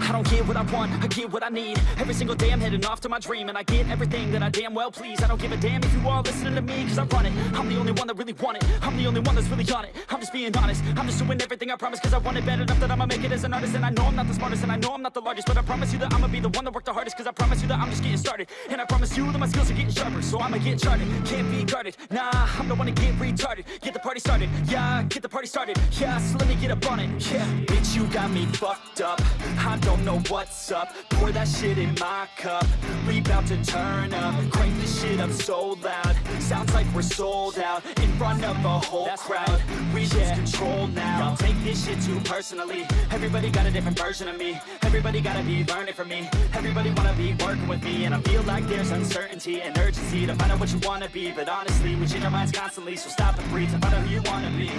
I don't get what I want, I get what I need. Every single day I'm heading off to my dream, and I get everything that I damn well please. I don't give a damn if you all listening to me, cause I run it. I'm the only one that really want it, I'm the only one that's really on it. I'm just being honest, I'm just doing everything I promise, cause I want it bad enough that I'ma make it as an artist. And I know I'm not the smartest, and I know I'm not the largest, but I promise you that I'ma be the one that worked the hardest. Cause I promise you that I'm just getting started, and I promise you that my skills are getting sharper. So I'ma get charted, can't be guarded. Nah, I'm the one to get retarded. Get the party started, yeah, get the party started. Yeah, so let me get up on it, yeah. Bitch, you got me fucked up, I don't know what's up. Pour that shit in my cup, we bout to turn up. Crank this shit up so loud, sounds like we're sold out. In front of a whole crowd, we lose control now. Y'all take this shit too personally, everybody got a different version of me. Everybody gotta be learning from me, everybody wanna be working with me. And I feel like there's uncertainty and urgency to find out what you wanna be. But honestly, we change our minds constantly, so stop and breathe to find out who you wanna be.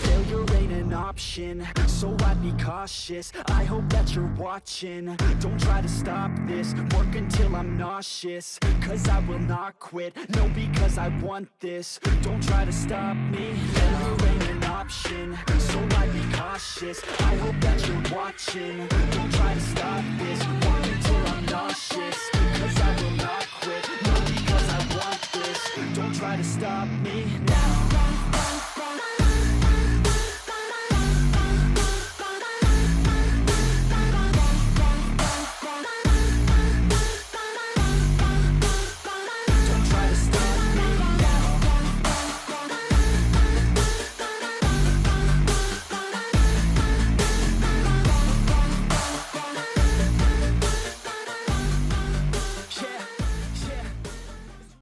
Failure ain't an option, so I'd be cautious. I hope that you're watching, don't try to stop this. Work until I'm nauseous, cause I will not quit. No, because I want this, don't try to stop me. Failure ain't an option, so I'd be cautious. I hope that you're watching, don't try to stop this. Work until I'm nauseous, cause I will not quit. No, because I want this, don't try to stop me.